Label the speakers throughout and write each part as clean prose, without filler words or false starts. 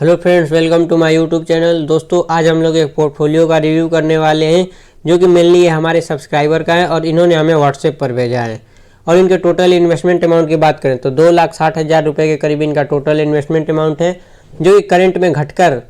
Speaker 1: Hello friends, welcome to my YouTube channel. दोस्तों, आज हम लोग एक पोर्टफोलियो का रिव्यू करने वाले हैं जो कि मेनली हमारे सब्सक्राइबर का है और इन्होंने हमें व्हाट्सएप पर भेजा है। और इनके टोटल इन्वेस्टमेंट अमाउंट की बात करें तो 2,60,000 रुपये के करीब इनका टोटल इन्वेस्टमेंट अमाउंट है, जो कि करंट में घटकर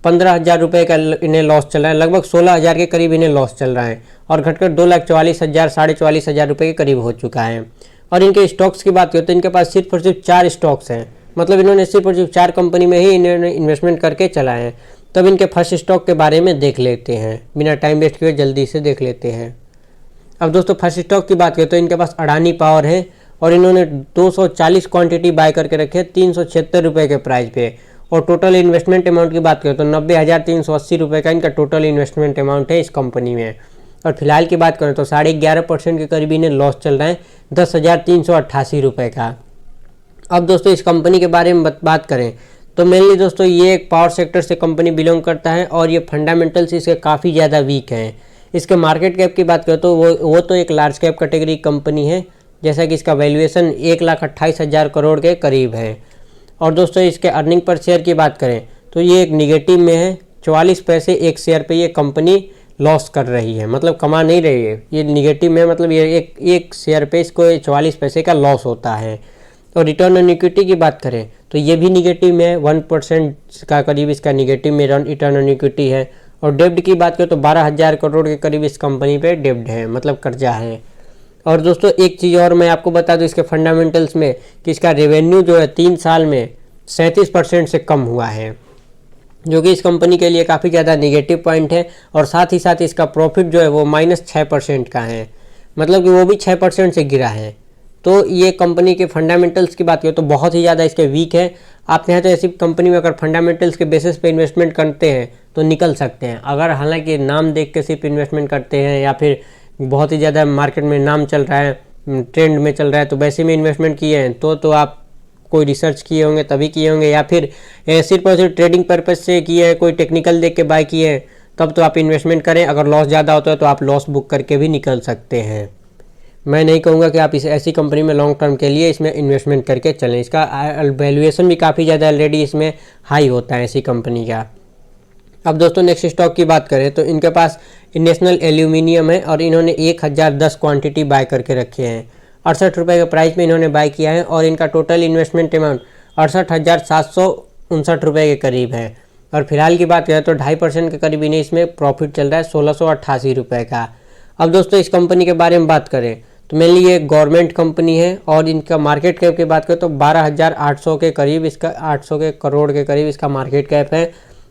Speaker 1: 15,000 रुपये का इन्हें लॉस चल रहा है। लगभग 16,000 के करीब इन्हें लॉस चल रहा है और घटकर 2,44,000 44,000 रुपये के करीब हो चुका है। और इनके स्टॉक्स की बात करें तो इनके पास सिर्फ और सिर्फ 4 स्टॉक्स हैं, मतलब इन्होंने सिर्फ और सिर्फ 4 कंपनी में ही इन्होंने इन्वेस्टमेंट करके चला है। तब इनके फर्स्ट स्टॉक के बारे में देख लेते हैं, बिना टाइम वेस्ट किए जल्दी से देख लेते हैं। अब दोस्तों, फर्स्ट स्टॉक की बात करें तो इनके पास अडानी पावर है और इन्होंने 240 क्वांटिटी बाय करके रखे 376 रुपये के प्राइस पे। और टोटल इन्वेस्टमेंट अमाउंट की बात करें तो 90,380 रुपये का इनका टोटल इन्वेस्टमेंट अमाउंट है इस कंपनी में। और फिलहाल की बात करें तो 11.5% के करीब इन्हें लॉस चल रहा है 10,388 रुपये का। अब दोस्तों, इस कंपनी के बारे में बात करें तो मेनली दोस्तों ये एक पावर सेक्टर से कंपनी बिलोंग करता है और ये फंडामेंटल्स इसके काफ़ी ज़्यादा वीक हैं। इसके मार्केट कैप की बात करें तो वो तो एक लार्ज कैप कैटेगरी कंपनी है, जैसा कि इसका वैल्यूएशन 1,28,000 करोड़ के करीब है। और दोस्तों, इसके अर्निंग पर शेयर की बात करें तो ये एक निगेटिव में है, 44 पैसे एक शेयर पे ये कंपनी लॉस कर रही है, मतलब कमा नहीं रही है, ये निगेटिव में, मतलब ये एक शेयर पे इसको 44 पैसे का लॉस होता है। और रिटर्न ऑन इक्विटी की बात करें तो ये भी निगेटिव में है, 1% का करीब इसका निगेटिव में रिटर्न ऑन इक्विटी है। और डेब्ट की बात करें तो 12,000 करोड़ के करीब इस कंपनी पे डेब्ट है, मतलब कर्जा है। और दोस्तों, एक चीज़ और मैं आपको बता दूं इसके फंडामेंटल्स में कि इसका रेवेन्यू जो है 3 साल में 37% से कम हुआ है, जो कि इस कंपनी के लिए काफ़ी ज़्यादा निगेटिव पॉइंट है। और साथ ही साथ इसका प्रॉफिट जो है वो -6% का है, मतलब कि वो भी 6% से गिरा है। तो ये कंपनी के फंडामेंटल्स की बात करें तो बहुत ही ज़्यादा इसके वीक है। आप चाहें तो ऐसी कंपनी में अगर फंडामेंटल्स के बेसिस पे इन्वेस्टमेंट करते हैं तो निकल सकते हैं। अगर हालांकि नाम देख के सिर्फ इन्वेस्टमेंट करते हैं या फिर बहुत ही ज़्यादा मार्केट में नाम चल रहा है, ट्रेंड में चल रहा है, तो वैसे में इन्वेस्टमेंट किए हैं तो आप कोई रिसर्च किए होंगे तभी किए होंगे, या फिर सिर्फ और सिर्फ ट्रेडिंग पर्पज़ से किए हैं, कोई टेक्निकल देख के बाय किए हैं, तब तो आप इन्वेस्टमेंट करें। अगर लॉस ज़्यादा होता है तो आप लॉस बुक करके भी निकल सकते हैं। मैं नहीं कहूँगा कि आप इस ऐसी कंपनी में लॉन्ग टर्म के लिए इसमें इन्वेस्टमेंट करके चलें। इसका वैल्यूएशन भी काफ़ी ज़्यादा ऑलरेडी इसमें हाई होता है ऐसी कंपनी का। अब दोस्तों, नेक्स्ट स्टॉक की बात करें तो इनके पास नेशनल एल्यूमिनियम है और इन्होंने 1,010 क्वांटिटी बाय करके रखे हैं। 68 रुपये के प्राइस में इन्होंने बाय किया है और इनका टोटल इन्वेस्टमेंट अमाउंट 68,759 रुपये के करीब है। और फिलहाल की बात करें तो 2.5% के करीब इन्हें इसमें प्रॉफिट चल रहा है 1,688 रुपये का। अब दोस्तों, इस कंपनी के बारे में बात करें तो मेनली ये गवर्नमेंट कंपनी है और इनका मार्केट कैप की बात करें तो 12,800 के करीब इसका 800 के करोड़ के करीब इसका मार्केट कैप है।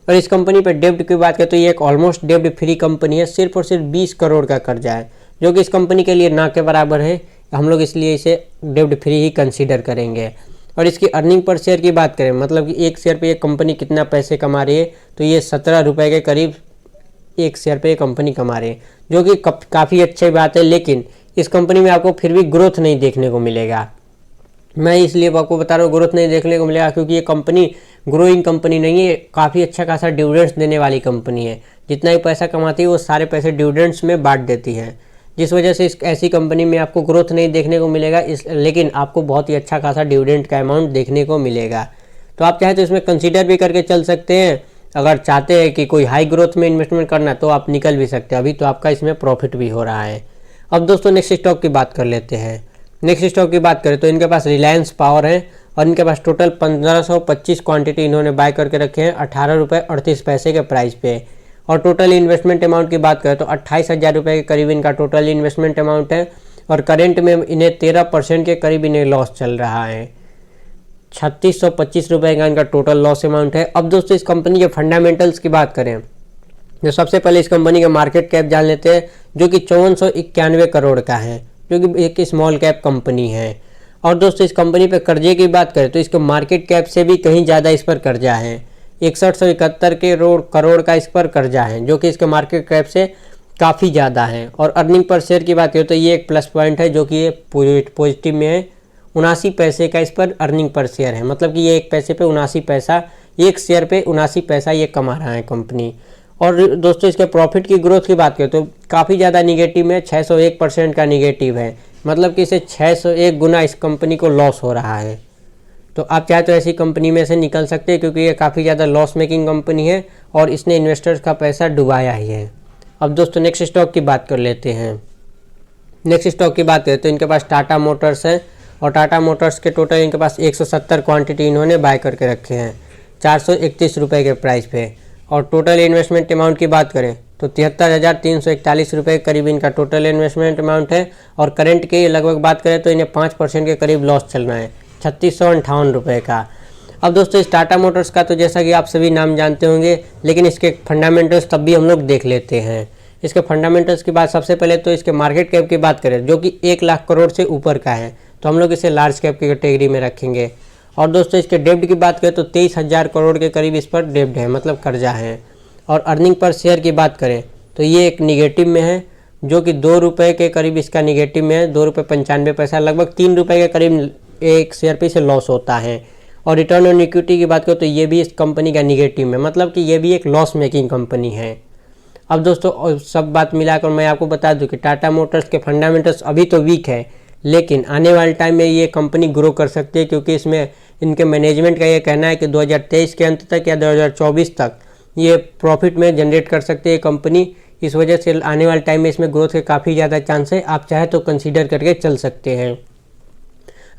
Speaker 1: और इस कंपनी पर डेब्ट की बात करें तो ये एक ऑलमोस्ट डेब्ट फ्री कंपनी है, सिर्फ और सिर्फ 20 करोड़ का कर्जा है, जो कि इस कंपनी के लिए ना के बराबर है। हम लोग इसलिए इसे डेब्ट फ्री ही कंसीडर करेंगे। और इसकी अर्निंग पर शेयर की बात करें, मतलब कि एक शेयर पे ये कंपनी कितना पैसे कमा रही है, तो ये 17 रुपये के करीब एक शेयर पे ये कंपनी कमा रही है, जो कि काफ़ी अच्छी बात है। लेकिन इस कंपनी में आपको फिर भी ग्रोथ नहीं देखने को मिलेगा। मैं इसलिए आपको बता रहा हूँ ग्रोथ नहीं देखने को मिलेगा क्योंकि ये कंपनी ग्रोइंग कंपनी नहीं है, काफ़ी अच्छा खासा डिविडेंड्स देने वाली कंपनी है। जितना भी पैसा कमाती है वो सारे पैसे डिविडेंड्स में बांट देती है, जिस वजह से इस ऐसी कंपनी में आपको ग्रोथ नहीं देखने को मिलेगा, लेकिन आपको बहुत ही अच्छा खासा डिविडेंड का अमाउंट देखने को मिलेगा। तो आप चाहे तो इसमें कंसीडर भी करके चल सकते हैं। अगर चाहते हैं कि कोई हाई ग्रोथ में इन्वेस्टमेंट करना तो आप निकल भी सकते हैं, अभी तो आपका इसमें प्रॉफिट भी हो रहा है। अब दोस्तों, नेक्स्ट स्टॉक की बात कर लेते हैं। नेक्स्ट स्टॉक की बात करें तो इनके पास रिलायंस पावर है और इनके पास टोटल 1525 क्वांटिटी इन्होंने बाय करके रखे हैं 18 रुपये 38 पैसे के प्राइस पे। और टोटल इन्वेस्टमेंट अमाउंट की बात करें तो 28,000 रुपये के करीब इनका टोटल इन्वेस्टमेंट अमाउंट है। और करेंट में इन्हें 13% के करीब इन्हें लॉस चल रहा है, 3625 रुपये का इनका टोटल लॉस अमाउंट है। अब दोस्तों, इस कंपनी के फंडामेंटल्स की बात करें तो सबसे पहले इस कंपनी का मार्केट कैप जान लेते हैं, जो कि 5491 करोड़ का है, जो कि एक स्मॉल कैप कंपनी है। और दोस्तों, इस कंपनी पे कर्जे की बात करें तो इसके मार्केट कैप से भी कहीं ज़्यादा इस पर कर्जा है, 6171 करोड़ का इस पर कर्जा है, जो कि इसके मार्केट कैप से काफ़ी ज़्यादा है। और अर्निंग पर शेयर की बात करें तो ये एक प्लस पॉइंट है, जो कि ये पॉजिटिव में है, 79 पैसे का इस पर अर्निंग पर शेयर है, मतलब कि ये 1 पैसे पे 79 पैसा, एक शेयर पे 79 पैसा ये कमा रहा है कंपनी। और दोस्तों, इसके प्रॉफिट की ग्रोथ की बात करें तो काफ़ी ज़्यादा निगेटिव में 601% का निगेटिव है, मतलब कि इसे 601 गुना इस कंपनी को लॉस हो रहा है। तो आप चाहे तो ऐसी कंपनी में से निकल सकते हैं, क्योंकि ये काफ़ी ज़्यादा लॉस मेकिंग कंपनी है और इसने इन्वेस्टर्स का पैसा डुबाया ही है। अब दोस्तों नेक्स्ट स्टॉक की बात कर लेते हैं। नेक्स्ट स्टॉक की बात करें तो इनके पास टाटा मोटर्स है और टाटा मोटर्स के टोटल इनके पास 170 क्वांटिटी इन्होंने बाय करके रखे हैं 431 रुपये के प्राइस पे। और टोटल इन्वेस्टमेंट अमाउंट की बात करें तो 73,341 रुपये के करीब इनका टोटल इन्वेस्टमेंट अमाउंट है। और करंट की लगभग बात करें तो इन्हें 5% के करीब लॉस चल रहा है 3658 रुपये का। अब दोस्तों इस टाटा मोटर्स का तो जैसा कि आप सभी नाम जानते होंगे, लेकिन इसके फंडामेंटल्स तब भी हम लोग देख लेते हैं। इसके फंडामेंटल्स की बात सबसे पहले तो इसके मार्केट कैप की बात करें जो कि 1 लाख करोड़ से ऊपर का है, तो हम लोग इसे लार्ज कैप की कैटेगरी में रखेंगे। और दोस्तों इसके डेब्ट की बात करें तो 23,000 करोड़ के करीब इस पर डेब्ट है, मतलब कर्जा है। और अर्निंग पर शेयर की बात करें तो ये एक निगेटिव में है, जो कि 2 रुपये के करीब इसका निगेटिव में है, 2 रुपये 95 पैसा, लगभग 3 रुपये के करीब एक शेयर पे से लॉस होता है। और रिटर्न ऑन इक्विटी की बात करें तो ये भी इस कंपनी का निगेटिव में, मतलब कि ये भी एक लॉस मेकिंग कंपनी है। अब दोस्तों सब बात मिलाकर मैं आपको बता दूं कि टाटा मोटर्स के फंडामेंटल्स अभी तो वीक है, लेकिन आने वाले टाइम में ये कंपनी ग्रो कर सकती है, क्योंकि इसमें इनके मैनेजमेंट का ये कहना है कि 2023 के अंत तक या 2024 तक ये प्रॉफिट में जनरेट कर सकती है कंपनी। इस वजह से आने वाले टाइम में इसमें ग्रोथ के काफ़ी ज़्यादा चांस है, आप चाहे तो कंसीडर करके चल सकते हैं।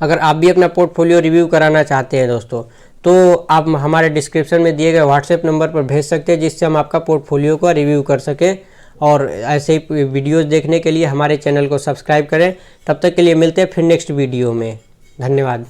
Speaker 1: अगर आप भी अपना पोर्टफोलियो रिव्यू कराना चाहते हैं दोस्तों, तो आप हमारे डिस्क्रिप्शन में दिए गए व्हाट्सएप नंबर पर भेज सकते हैं, जिससे हम आपका पोर्टफोलियो का रिव्यू कर सकें। और ऐसे ही वीडियोस देखने के लिए हमारे चैनल को सब्सक्राइब करें। तब तक के लिए मिलते हैं फिर नेक्स्ट वीडियो में। धन्यवाद।